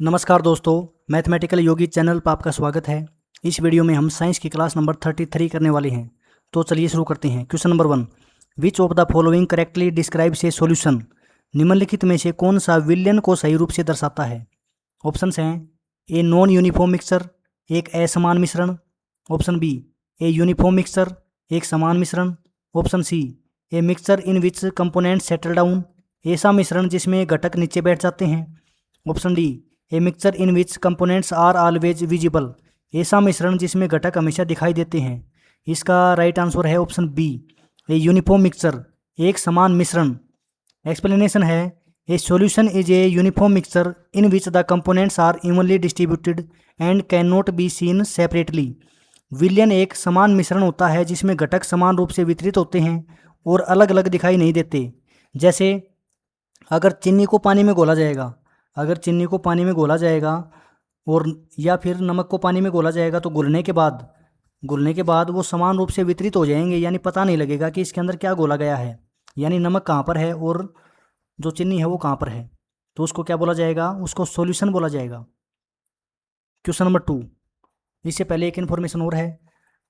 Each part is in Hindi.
नमस्कार दोस्तों, मैथमेटिकल योगी चैनल पर आपका स्वागत है। इस वीडियो में हम साइंस की क्लास नंबर 33 करने वाले हैं। तो चलिए शुरू करते हैं। Question number 1, which of the following correctly describes a solution. निम्नलिखित में से कौन सा विलयन को सही रूप से दर्शाता है। ऑप्शंस हैं ए नॉन यूनिफॉर्म मिक्सचर, एक असमान मिश्रण। Option B a uniform mixture, एक समान मिश्रण। Option C a mixture in which component settle down, ऐसा मिश्रण जिसमें घटक नीचे बैठ जाते हैं। Option D a mixture in which components are always visible, ऐसा मिश्रण जिसमें घटक हमेशा दिखाई देते हैं। इसका राइट आंसर है option B a uniform mixture, एक समान मिश्रण। एक्सप्लेनेशन है a solution is a uniform mixture in which the components are evenly distributed and can not be seen separately. विलयन एक समान मिश्रण होता है जिसमें घटक समान रूप से वितरित होते हैं और अलग अलग दिखाई नहीं देते। जैसे अगर चीनी को पानी में घोला जाएगा, अगर चीनी को पानी में घोला जाएगा और या फिर नमक को पानी में घोला जाएगा तो घुलने के बाद वो समान रूप से वितरित हो जाएंगे, यानी पता नहीं लगेगा कि इसके अंदर क्या घोला गया है, यानी नमक कहाँ पर है और जो चीनी है वो कहाँ पर है। तो उसको क्या बोला जाएगा, उसको सॉल्यूशन बोला जाएगा। क्वेश्चन नंबर 2, इससे पहले एक इन्फॉर्मेशन और है।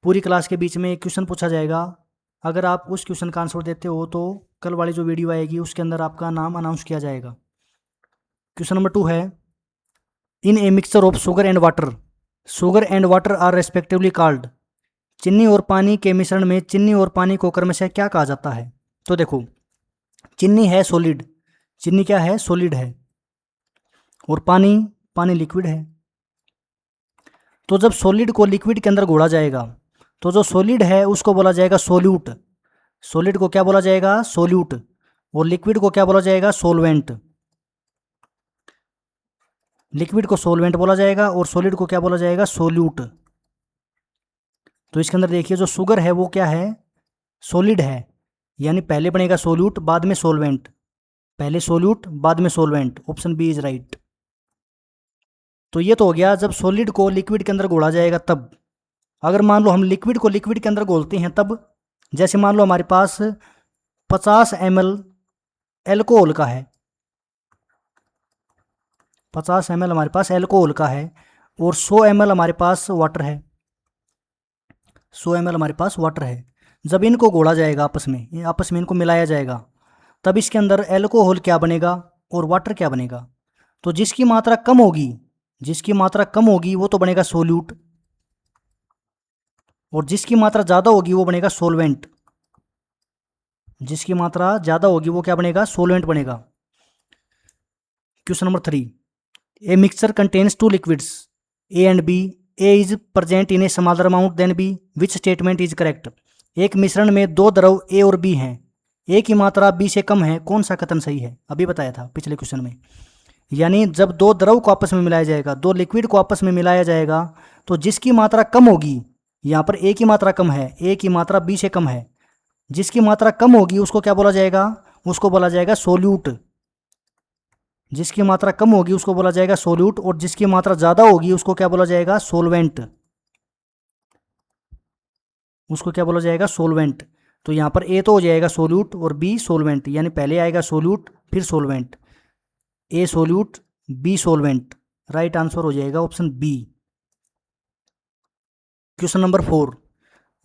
पूरी क्लास के बीच में एक क्वेश्चन पूछा जाएगा, अगर आप उस क्वेश्चन का आंसर देते हो तो कल वाली जो वीडियो आएगी उसके अंदर आपका नाम अनाउंस किया जाएगा। क्वेश्चन नंबर 2 है, in a mixture of sugar and water are respectively called. चीनी और पानी के मिश्रण में चीनी और पानी को क्रमशः क्या कहा जाता है। तो देखो, चीनी है सॉलिड, चीनी क्या है, सॉलिड है, और पानी लिक्विड है। तो जब सॉलिड को लिक्विड के अंदर घोला जाएगा तो जो सॉलिड है उसको बोला जाएगा सोल्यूट। सॉलिड को क्या बोला जाएगा, सोल्यूट। और लिक्विड को क्या बोला जाएगा, सोलवेंट। लिक्विड को सोलवेंट बोला जाएगा और सॉलिड को क्या बोला जाएगा, सोल्यूट। तो इसके अंदर देखिए, जो शुगर है वो क्या है, सॉलिड है, यानी पहले बनेगा सोल्यूट बाद में सोलवेंट, पहले सोल्यूट बाद में solvent. Option B is right. तो ये तो हो गया जब सॉलिड को लिक्विड के अंदर घोला जाएगा तब। अगर मान लो हम लिक्विड को लिक्विड के अंदर घोलते हैं तब, जैसे मान लो हमारे पास 50 ml एल्कोहल का है, 50 ml हमारे पास एल्कोहल का है और 100 ml हमारे पास वाटर है, 100 ml हमारे पास वाटर है। जब इनको घोला जाएगा आपस में इनको मिलाया जाएगा, तब इसके अंदर एल्कोहल क्या बनेगा और वाटर क्या बनेगा। तो जिसकी मात्रा कम होगी वो तो बनेगा सोल्यूट, और जिसकी मात्रा ज़्यादा होगी वो बनेगा सोलवेंट। जिसकी मात्रा ज़्यादा होगी वो क्या बनेगा, सोलवेंट बनेगा। Question number 3, a mixture contains two liquids A and B, A is present in a smaller amount than B, which statement is correct. एक मिश्रण में दो द्रव ए और बी हैं, ए की मात्रा बी से कम है, कौन सा कथन सही है। अभी बताया था पिछले क्वेश्चन में। यानी जब दो द्रव को आपस में मिलाया जाएगा, दो लिक्विड को आपस में मिलाया जाएगा, तो जिसकी मात्रा कम होगी, यहाँ पर ए की मात्रा कम है, ए की मात्रा बी से कम है, जिसकी मात्रा कम होगी उसको क्या बोला जाएगा, उसको बोला जाएगा सोल्यूट। जिसकी मात्रा कम होगी उसको बोला जाएगा सोल्यूट, और जिसकी मात्रा ज़्यादा होगी उसको क्या बोला जाएगा, सोलवेंट। उसको क्या बोला जाएगा, सोलवेंट। तो यहाँ पर ए तो हो जाएगा सोल्यूट और बी सोलवेंट, यानी पहले आएगा सोल्यूट फिर solvent, A solute B solvent. Right answer हो जाएगा option B. Question number 4,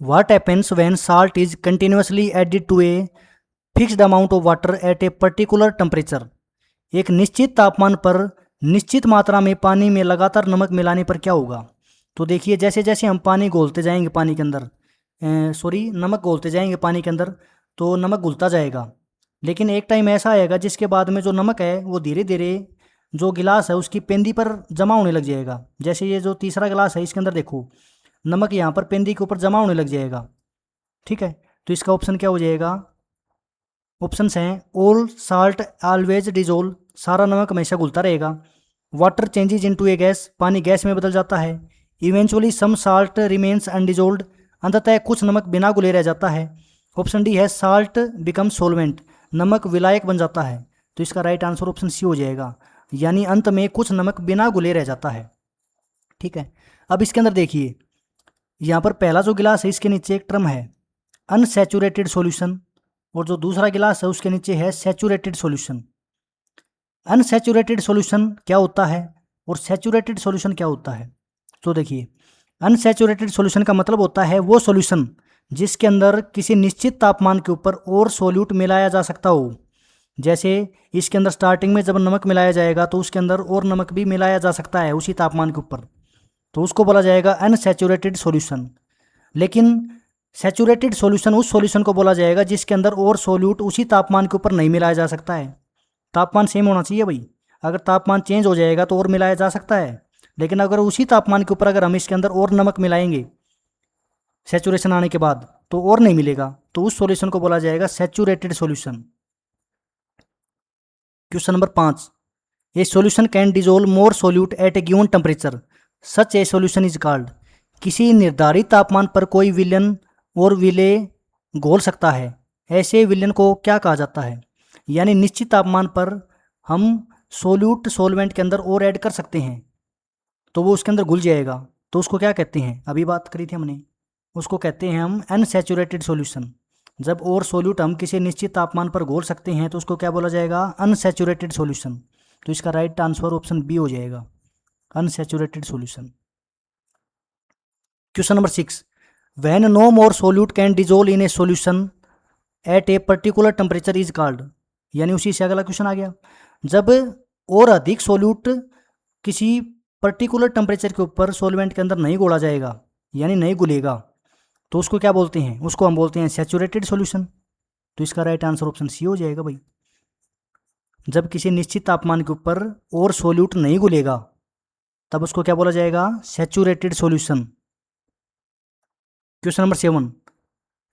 what happens when salt is continuously added to a fixed amount of water at a particular temperature. एक निश्चित तापमान पर निश्चित मात्रा में पानी में लगातार नमक मिलाने पर क्या होगा। तो देखिए, जैसे जैसे हम पानी घोलते जाएंगे पानी के अंदर, नमक घोलते जाएंगे पानी के अंदर, तो नमक घुलता जाएगा। लेकिन एक टाइम ऐसा आएगा जिसके बाद में जो नमक है वो धीरे धीरे जो गिलास है उसकी पेंदी पर जमा होने लग जाएगा। जैसे ये जो तीसरा गिलास है इसके अंदर देखो, नमक यहाँ पर पेंदी के ऊपर जमा होने लग जाएगा। ठीक है, तो इसका ऑप्शन क्या हो जाएगा, ऑप्शंस हैं ऑल साल्ट ऑलवेज डिजोल्व, सारा नमक हमेशा घुलता रहेगा। वाटर चेंजेज इनटू ए गैस, पानी गैस में बदल जाता है। इवेंचुअली सम साल्ट रिमेन्स अनडिजोल्ड, अंततः कुछ नमक बिना घुले रह जाता है। ऑप्शन डी है साल्ट बिकम सोलवेंट, नमक विलायक बन जाता है। तो इसका राइट आंसर ऑप्शन सी हो जाएगा, यानी अंत में कुछ नमक बिना घुले रह जाता है। ठीक है, अब इसके अंदर देखिए, यहाँ पर पहला जो गिलास है इसके नीचे एक टर्म है अनसैचुरेटेड सॉल्यूशन, और जो दूसरा गिलास है उसके नीचे है सैचुरेटेड सॉल्यूशन। अनसैचुरेटेड सॉल्यूशन क्या होता है, और सैचुरेटेड सॉल्यूशन क्या होता है? तो देखिए, अनसैचुरेटेड सॉल्यूशन का मतलब होता है वो सॉल्यूशन जिसके अंदर किसी निश्चित तापमान के ऊपर और सॉल्यूट मिलाया जा सकता हो। जैसे इसके अंदर स्टार्टिंग में जब नमक मिलाया जाएगा तो उसके अंदर और नमक भी मिलाया जा सकता है उसी तापमान के ऊपर, तो उसको बोला जाएगा अनसैचुरेटेड सॉल्यूशन। लेकिन सैचुरेटेड सॉल्यूशन उस सॉल्यूशन को बोला जाएगा जिसके अंदर और सॉल्यूट उसी तापमान के ऊपर नहीं मिलाया जा सकता है। तापमान सेम होना चाहिए भाई। अगर तापमान चेंज हो जाएगा तो और मिलाया जा सकता है, लेकिन अगर उसी तापमान के ऊपर अगर हम इसके अंदर और नमक मिलाएंगे सैचुरेशन आने के बाद तो और नहीं मिलेगा, तो उस सॉल्यूशन को बोला जाएगा saturated solution. Question number 5, a solution can dissolve more solute at a given temperature, such a solution is called. किसी निर्धारित तापमान पर कोई विलयन और विलेय घोल सकता है, ऐसे विलयन को क्या कहा जाता है? यानी निश्चित तापमान पर हम सोल्यूट सॉल्वेंट के अंदर और ऐड कर सकते हैं तो वो उसके अंदर घुल जाएगा, तो उसको क्या कहते हैं? अभी बात करी थी हमने, उसको कहते हैं हम अनसैचुरेटेड सॉल्यूशन। जब और सोल्यूट हम किसी निश्चित तापमान पर घोल सकते हैं तो उसको क्या बोला जाएगा? Unsaturated solution. तो इसका राइट आंसर ऑप्शन बी हो जाएगा, unsaturated solution. Question number 6, when no more solute can dissolve in a solution at a particular temperature is called. यानी उसी से अगला क्वेश्चन आ गया, जब और अधिक सोल्यूट किसी पर्टिकुलर टेम्परेचर के ऊपर सॉल्वेंट के अंदर नहीं घोला जाएगा यानी नहीं घुलेगा तो उसको क्या बोलते हैं? उसको हम बोलते हैं सैचुरेटेड सॉल्यूशन। तो इसका राइट आंसर ऑप्शन सी हो जाएगा भाई। जब किसी निश्चित तापमान के ऊपर और सॉल्यूट नहीं घुलेगा तब उसको क्या बोला जाएगा? Saturated solution. Question number 7,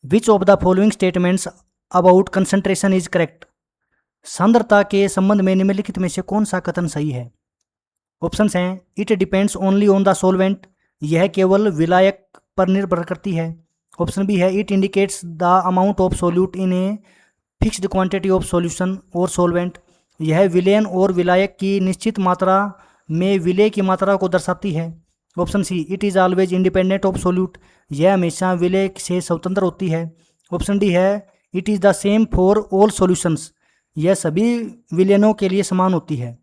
which of the following statements about concentration is correct. सांद्रता के संबंध में निम्नलिखित में से कौन सा कथन सही है? ऑप्शंस हैं, it depends only on the solvent, यह केवल विलायक पर निर्भर करती है। ऑप्शन बी है, it indicates the amount of solute in a fixed quantity of solution और सॉल्वेंट, यह विलयन और विलायक की निश्चित मात्रा में विलय की मात्रा को दर्शाती है। Option C, it is always independent of solute, यह हमेशा विलय से स्वतंत्र होती है। ऑप्शन डी है, it is the same for all solutions, यह सभी विलयनों के लिए समान होती है।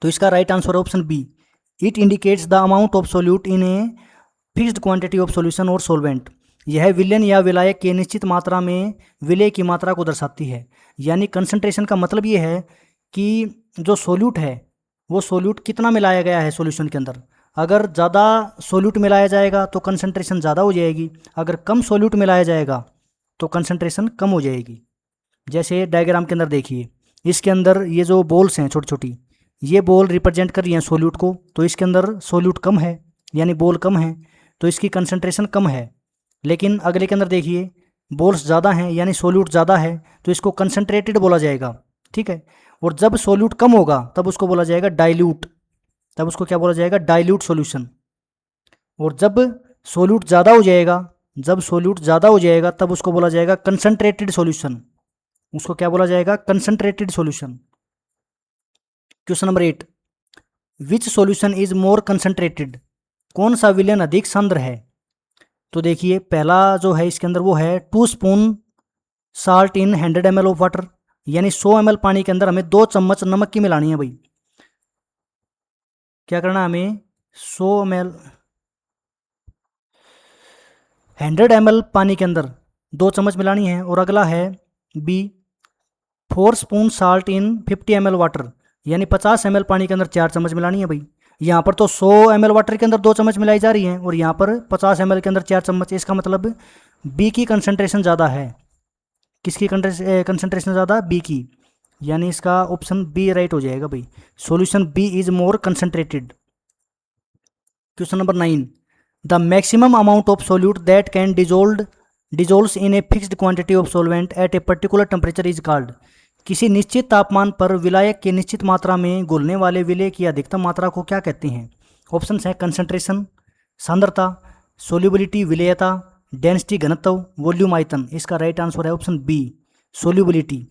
तो इसका राइट आंसर है option B, it indicates the amount of solute in a fixed quantity of solution और सॉल्वेंट, यह विलयन या विलायक की निश्चित मात्रा में विलय की मात्रा को दर्शाती है। यानी कंसंट्रेशन का मतलब ये है कि जो सोल्यूट है वो सोल्यूट कितना मिलाया गया है सॉल्यूशन के अंदर। अगर ज़्यादा सोल्यूट मिलाया जाएगा तो कंसंट्रेशन ज़्यादा हो जाएगी, अगर कम सोल्यूट मिलाया जाएगा तो कंसंट्रेशन कम हो जाएगी। जैसे डायग्राम के अंदर देखिए, इसके अंदर ये जो बॉल्स हैं छोटी छोटी, ये बॉल रिप्रेजेंट कर रही हैं सोल्यूट को, तो इसके अंदर सोल्यूट कम है यानी बॉल कम है तो इसकी कंसंट्रेशन कम है। लेकिन अगले के अंदर देखिए बॉल्स ज़्यादा हैं यानी सोल्यूट ज़्यादा है तो इसको कंसंट्रेटेड बोला जाएगा, ठीक है। और जब सोल्यूट कम होगा तब उसको बोला जाएगा डाइल्यूट, तब उसको क्या बोला जाएगा? Dilute solution. और जब सोल्यूट ज़्यादा हो जाएगा, जब सोल्यूट ज़्यादा हो जाएगा तब उसको बोला जाएगा कंसंट्रेटेड सॉल्यूशन, उसको क्या बोला जाएगा? Concentrated solution. Question number 8, which solution is more concentrated, कौन सा विलयन अधिक सांद्र है? तो देखिए पहला जो है इसके अंदर वो है 2 spoon salt in 100 ml of water, यानी 100 ml पानी के अंदर हमें 2 चम्मच नमक की मिलानी है भाई। क्या करना है हमें? 100 ml 100 ml पानी के अंदर 2 चम्मच मिलानी है। और अगला है B 4 spoon salt in 50 ml water, यानी 50 ml पानी के अंदर 4 चम्मच मिलानी है भाई। यहाँ पर तो 100 ml वाटर के अंदर 2 चम्मच मिलाई जा रही है और यहाँ पर 50 ml के अंदर 4 चम्मच, इसका मतलब बी की कंसंट्रेशन ज़्यादा है। किसकी कंसंट्रेशन ज़्यादा? बी की, यानी इसका ऑप्शन बी राइट हो जाएगा भाई, solution B is more concentrated. Question number 9, the maximum amount of solute that can dissolves in a fixed quantity of solvent at a particular temperature is called. किसी निश्चित तापमान पर विलायक की निश्चित मात्रा में घुलने वाले विलय की अधिकतम मात्रा को क्या कहते हैं? ऑप्शन है कंसंट्रेशन, सांद्रता, सोल्यूबिलिटी विलेयता, डेंसिटी घनत्व, वॉल्यूम आयतन। इसका राइट आंसर है ऑप्शन बी, सोल्यूबिलिटी।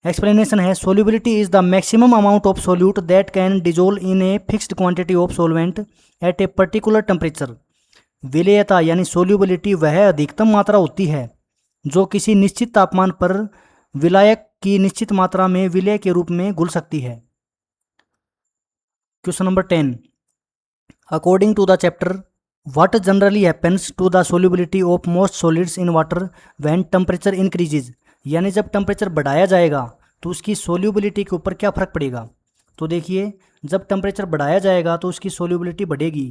एक्सप्लेनेशन है, solubility is the maximum amount of solute that can dissolve in a fixed quantity of solvent at a particular temperature. विलेयता यानी सोल्यूबिलिटी वह अधिकतम मात्रा होती है जो किसी निश्चित तापमान पर विलायक की निश्चित मात्रा में विलय के रूप में घुल सकती है। Question number 10, according to the chapter what generally happens to the solubility of most solids in water when temperature increases, यानी जब टेम्परेचर बढ़ाया जाएगा तो उसकी सोल्यूबिलिटी के ऊपर क्या फ़र्क पड़ेगा। तो देखिए, जब टेम्परेचर बढ़ाया जाएगा तो उसकी सोल्यूबिलिटी बढ़ेगी,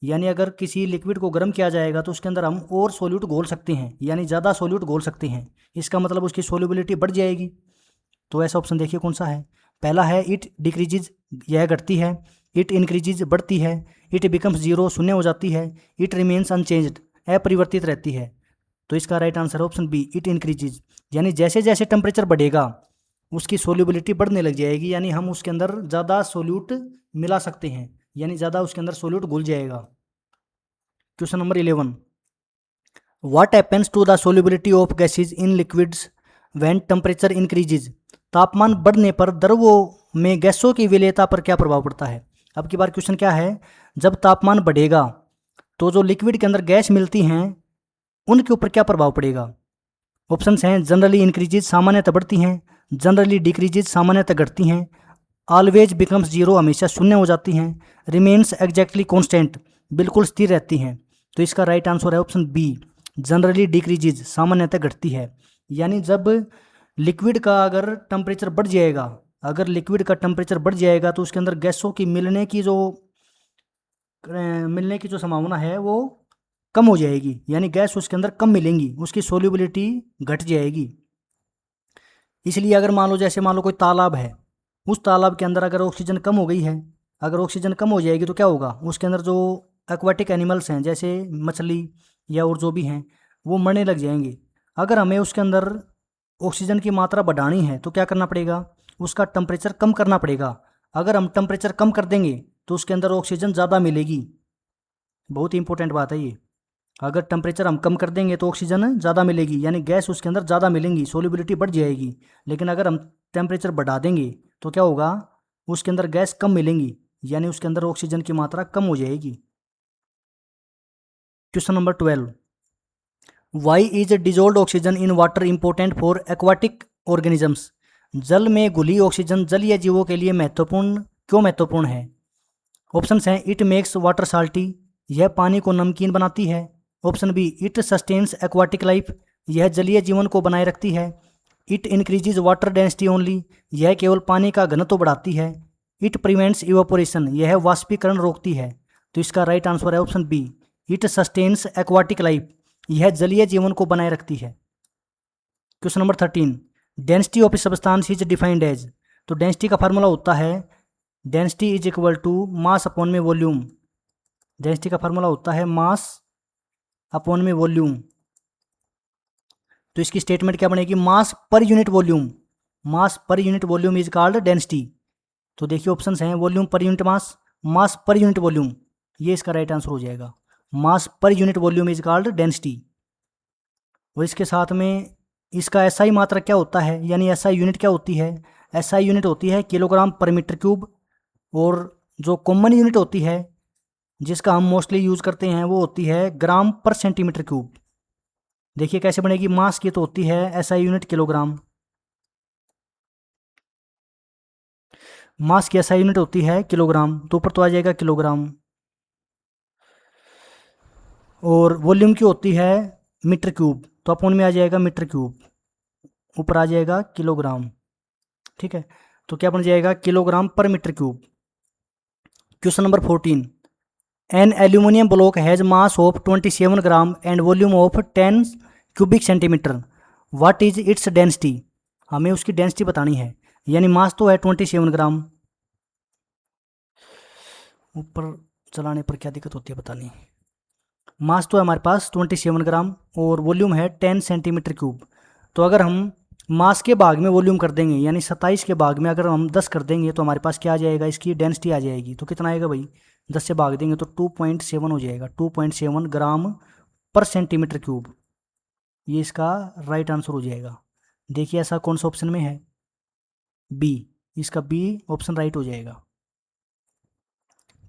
यानी अगर किसी लिक्विड को गर्म किया जाएगा तो उसके अंदर हम और सोल्यूट घोल सकते हैं, यानी ज़्यादा सोल्यूट घोल सकते हैं, इसका मतलब उसकी सोल्यूबिलिटी बढ़ जाएगी। तो ऐसा ऑप्शन देखिए कौन सा है। पहला है इट डिक्रीजेज, यह घटती है। इट इंक्रीजेज, बढ़ती है। इट बिकम्स जीरो, शून्य हो जाती है। इट रिमेन्स अनचेंज्ड, अपरिवर्तित रहती है। तो इसका राइट आंसर है ऑप्शन बी, इट इंक्रीजेज, यानी जैसे जैसे टेम्परेचर बढ़ेगा उसकी सोल्यूबिलिटी बढ़ने लग जाएगी, यानी हम उसके अंदर ज़्यादा सोल्यूट मिला सकते हैं, यानी ज़्यादा उसके अंदर सोल्यूट घुल जाएगा। Question number 11, what happens to the solubility of gases in liquids when temperature increases, तापमान बढ़ने पर द्रवों में गैसों की विलेयता पर क्या प्रभाव पड़ता है। अब की बार क्वेश्चन क्या है, जब तापमान बढ़ेगा तो जो लिक्विड के अंदर गैस मिलती हैं उनके ऊपर क्या प्रभाव पड़ेगा। ऑप्शंस हैं जनरली इंक्रीजेज, सामान्यतः बढ़ती हैं। जनरली डिक्रीजेज, सामान्यतः घटती हैं। ऑलवेज बिकम्स जीरो, हमेशा शून्य हो जाती हैं। रिमेन्स एग्जैक्टली कॉन्स्टेंट, बिल्कुल स्थिर रहती हैं। तो इसका राइट आंसर है ऑप्शन बी, जनरली डिक्रीजेज, सामान्यतः घटती है। यानी जब लिक्विड का अगर टेम्परेचर बढ़ जाएगा, अगर लिक्विड का टेम्परेचर बढ़ जाएगा तो उसके अंदर गैसों की मिलने की जो संभावना है वो कम हो जाएगी, यानी गैस उसके अंदर कम मिलेंगी, उसकी सोल्यूबिलिटी घट जाएगी। इसलिए अगर मान लो, जैसे मान लो कोई तालाब है, उस तालाब के अंदर अगर ऑक्सीजन कम हो गई है, अगर ऑक्सीजन कम हो जाएगी तो क्या होगा, उसके अंदर जो एक्वाटिक एनिमल्स हैं जैसे मछली या और जो भी हैं वो मरने लग जाएंगे। अगर हमें उसके अंदर ऑक्सीजन की मात्रा बढ़ानी है तो क्या करना पड़ेगा, उसका टेम्परेचर कम करना पड़ेगा। अगर हम टेम्परेचर कम कर देंगे तो उसके अंदर ऑक्सीजन ज़्यादा मिलेगी। बहुत ही इंपॉर्टेंट बात है ये। अगर टेम्परेचर हम कम कर देंगे तो ऑक्सीजन ज़्यादा मिलेगी, यानी गैस उसके अंदर ज़्यादा मिलेंगी, सोल्यूबिलिटी बढ़ जाएगी। लेकिन अगर हम टेम्परेचर बढ़ा देंगे तो क्या होगा, उसके अंदर गैस कम मिलेंगी, यानी उसके अंदर ऑक्सीजन की मात्रा कम हो जाएगी। Question number 12, why is dissolved oxygen in water important for aquatic organisms, जल में घुली ऑक्सीजन जलीय जीवों के लिए क्यों महत्वपूर्ण है। ऑप्शंस हैं इट मेक्स वाटर साल्टी, यह पानी को नमकीन बनाती है। Option B, it sustains aquatic life, यह जलीय जीवन को बनाए रखती है। It increases water density only, यह केवल पानी का घनत्व बढ़ाती है। इट प्रिवेंट्स इवापोरेशन, यह वाष्पीकरण रोकती है। तो इसका राइट आंसर है option B, it sustains aquatic life, यह जलीय जीवन को बनाए रखती है। Question number 13, density of a substance is defined as, तो डेंसिटी का फार्मूला होता है density is equal to mass upon में वॉल्यूम। डेंसिटी का फार्मूला होता है मास अपॉन में वॉल्यूम। तो इसकी स्टेटमेंट क्या बनेगी, मास per unit volume, mass per unit volume is called density. तो देखिए ऑप्शंस हैं वॉल्यूम पर यूनिट मास, मास पर यूनिट वॉल्यूम, ये इसका राइट आंसर हो जाएगा। Mass per unit volume is called density. और इसके साथ में इसका एसआई मात्रक क्या होता है, यानी एसआई यूनिट क्या होती है, एसआई यूनिट होती है किलोग्राम पर मीटर क्यूब। और जो कॉमन यूनिट होती है जिसका हम मोस्टली यूज़ करते हैं वो होती है ग्राम पर सेंटीमीटर क्यूब। देखिए कैसे बनेगी, मास की तो होती है एसआई यूनिट किलोग्राम, मास की एसआई यूनिट होती है किलोग्राम, तो ऊपर तो आ जाएगा किलोग्राम। और वॉल्यूम की होती है मीटर क्यूब, तो अपॉन में आ जाएगा मीटर क्यूब, ऊपर आ जाएगा किलोग्राम। ठीक है, तो क्या बन जाएगा, kilogram per metre cube. Question number 14, an aluminium block has mass of 27 gram and volume of 10 cubic centimetre, what is its density, हमें उसकी डेंसिटी बतानी है। यानी मास तो है 27 ग्राम, ऊपर चलाने पर क्या दिक्कत होती है पता नहीं। मास तो है हमारे पास 27 ग्राम और वॉल्यूम है 10 सेंटीमीटर क्यूब। तो अगर हम मास के भाग में वॉल्यूम कर देंगे, यानी 27 के भाग में अगर हम 10 कर देंगे तो हमारे पास क्या आ जाएगा, इसकी डेंसिटी आ जाएगी। तो कितना आएगा भाई, 10 से भाग देंगे तो 2.7 हो जाएगा, 2.7 ग्राम पर सेंटीमीटर क्यूब। ये इसका राइट आंसर हो जाएगा। देखिए ऐसा कौन सा ऑप्शन में है, बी, इसका बी ऑप्शन राइट हो जाएगा।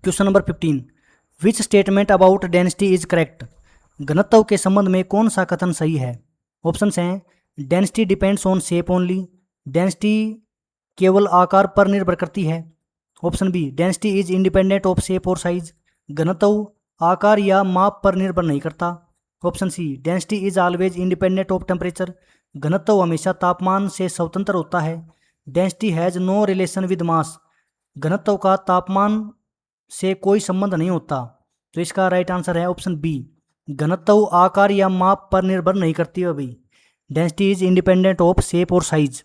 Question number 15, which statement about density is correct, घनत्व के संबंध में कौन सा कथन सही है। ऑप्शंस हैं density depends on shape only, density केवल आकार पर निर्भर करती है। Option B density is independent of shape और साइज, घनत्व आकार या माप पर निर्भर नहीं करता। Option C density is always independent of temperature, घनत्व हमेशा तापमान से स्वतंत्र होता है। Density has no relation with mass, घनत्व का तापमान से कोई संबंध नहीं होता। तो इसका राइट आंसर है ऑप्शन बी, घनत्व आकार या माप पर निर्भर नहीं करती है भाई। Density is independent of shape और साइज।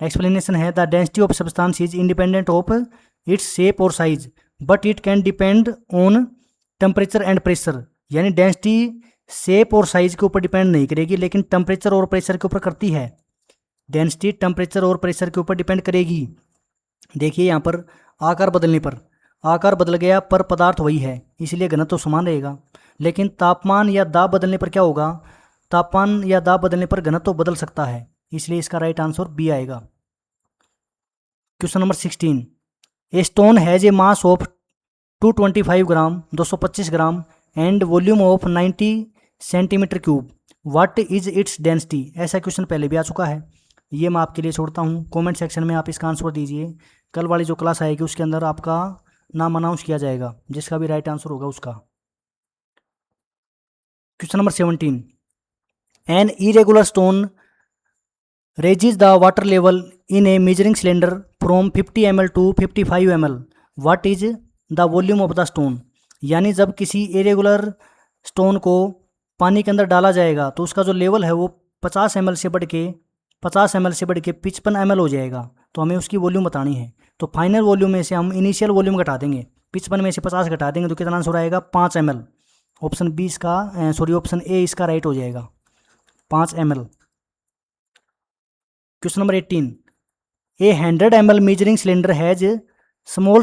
एक्सप्लेनेशन है the density of substance is independent of its shape और size but it can depend on temperature and pressure. यानी डेंसिटी शेप और साइज के ऊपर डिपेंड नहीं करेगी, लेकिन टेम्परेचर और प्रेशर के ऊपर करती है। डेंसिटी टेम्परेचर और प्रेशर के ऊपर डिपेंड करेगी। देखिए यहाँ पर आकार बदलने पर आकार बदल गया पर पदार्थ वही है, इसलिए घनत्व तो समान रहेगा। लेकिन तापमान या दाब बदलने पर क्या होगा, तापमान या दाब बदलने पर घनत्व तो बदल सकता है, इसलिए इसका राइट आंसर बी आएगा। Question number 16, a stone has a mass of 225 gram 225 gram and volume of 90 centimetre cube, what is its density. ऐसा क्वेश्चन पहले भी आ चुका है, ये मैं आपके लिए छोड़ता हूँ। कमेंट सेक्शन में आप इसका आंसर दीजिए। कल वाली जो क्लास आएगी उसके अंदर आपका नाम अनाउंस किया जाएगा, जिसका भी राइट आंसर होगा उसका। Question number 17, an irregular stone raises the water level in a measuring cylinder from 50 ml to 55 ml, what is the volume of the stone। यानी जब किसी इरेगुलर स्टोन को पानी के अंदर डाला जाएगा तो उसका जो लेवल है वो 50 ml से बढ़ के 55 ml हो जाएगा। तो हमें उसकी वॉल्यूम बतानी है। तो फाइनल वॉल्यूम में से हम इनिशियल वॉल्यूम घटा देंगे, 55 में से 50 घटा देंगे तो कितना आंसर आएगा 5 ml। ऑप्शन बी इसका ऑप्शन ए इसका राइट हो जाएगा, 5 ml। Question number 18, A 100 ml measuring cylinder has 10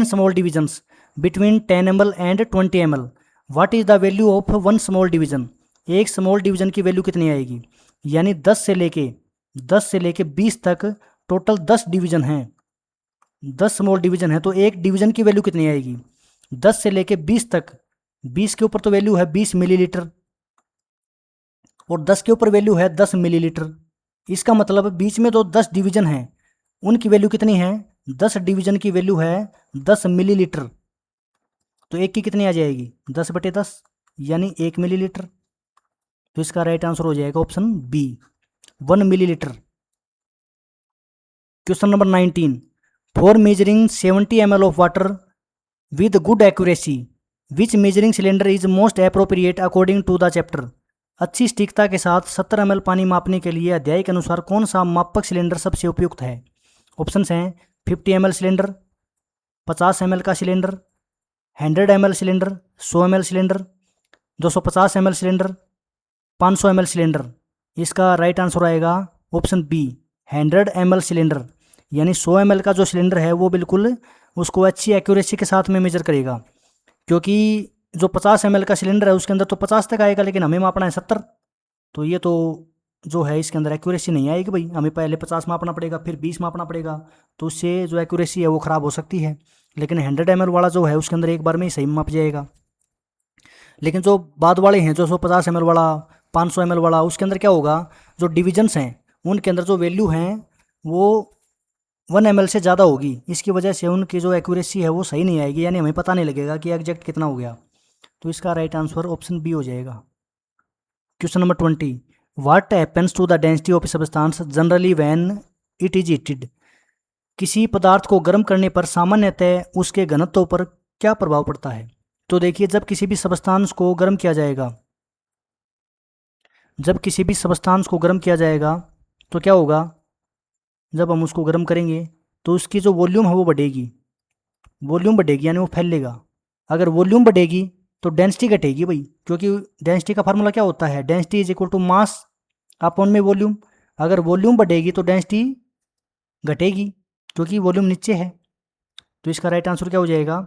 small divisions between 10 ml and 20 ml, what is the value of one small division। एक स्मॉल डिवीजन की वैल्यू कितनी आएगी। यानी 10 से लेके 20 तक टोटल 10 डिवीजन हैं, 10 स्मॉल डिवीजन है, तो एक डिवीजन की वैल्यू कितनी आएगी। 10 से लेके 20 तक, 20 के ऊपर तो वैल्यू है 20 मिलीलीटर और 10 के ऊपर वैल्यू है 10 मिलीलीटर। इसका मतलब बीच में तो 10 डिवीजन हैं, उनकी वैल्यू कितनी है, 10 डिवीजन की वैल्यू है 10 मिलीलीटर। तो एक की कितनी आ जाएगी 10/10 यानी 1 मिलीलीटर। तो इसका राइट आंसर हो जाएगा option B, 1 millilitre. Question number 19, for measuring 70 ml of water with good accuracy which measuring cylinder is most appropriate according to the chapter. अच्छी सटीकता के साथ 70 ml पानी मापने के लिए अध्याय के अनुसार कौन सा मापक सिलेंडर सबसे उपयुक्त है। ऑप्शंस हैं 50 ml सिलेंडर, 50 ml का cylinder, 100 ml cylinder, 100 ml cylinder, 250 ml cylinder, 500 ml cylinder. इसका राइट आंसर आएगा ऑप्शन बी, 100 ml सिलेंडर। यानी 100 ml का जो सिलेंडर है वो बिल्कुल उसको अच्छी एक्यूरेसी के साथ में मेजर करेगा, क्योंकि जो 50 ml का सिलेंडर है उसके अंदर तो 50 तक आएगा, लेकिन हमें मापना है 70। तो ये तो जो है इसके अंदर एक्यूरेसी नहीं आएगी भाई, हमें पहले 50 मापना पड़ेगा फिर 20 मापना पड़ेगा, तो उससे जो एक्यूरेसी है वो ख़राब हो सकती है। लेकिन 100 ml वाला जो है उसके अंदर एक बार में ही सही माप जाएगा। लेकिन जो बाद वाले हैं जो 150 ml वाला, 500 ml वाला, उसके अंदर क्या होगा, जो डिविजन्स हैं उनके अंदर जो वैल्यू हैं वो 1 ml से ज़्यादा होगी। इसकी वजह से उनकी जो एक्यूरेसी है वो सही नहीं आएगी, यानी हमें पता नहीं लगेगा कि एग्जैक्ट कितना हो गया। तो इसका राइट आंसर ऑप्शन बी हो जाएगा। Question number 20, what happens to the density of substance generally when it is heated. किसी पदार्थ को गर्म करने पर सामान्यतः उसके घनत्व पर क्या प्रभाव पड़ता है। तो देखिए जब किसी भी सब्सटेंस को गर्म किया जाएगा, तो क्या होगा, जब हम उसको गर्म करेंगे तो उसकी जो वॉल्यूम है वो बढ़ेगी, यानी वो फैलेगा। अगर वॉल्यूम बढ़ेगी तो डेंसिटी घटेगी भाई, क्योंकि डेंसिटी का फार्मूला क्या होता है, density is equal to mass upon में वॉल्यूम। अगर वॉल्यूम बढ़ेगी तो डेंसिटी घटेगी, क्योंकि वॉल्यूम नीचे है। तो इसका राइट आंसर क्या हो जाएगा,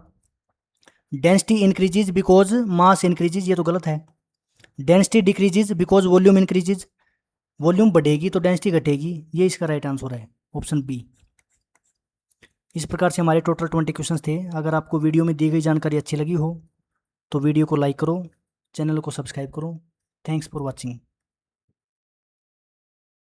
density increases because mass increases. ये तो गलत है, density decreases because volume increases. Volume बढ़ेगी तो डेंसिटी घटेगी, ये इसका राइट आंसर है ऑप्शन बी। इस प्रकार से हमारे टोटल 20 क्वेश्चंस थे। अगर आपको वीडियो में दी गई जानकारी अच्छी लगी हो तो वीडियो को लाइक करो, चैनल को सब्सक्राइब करो। Thanks for watching.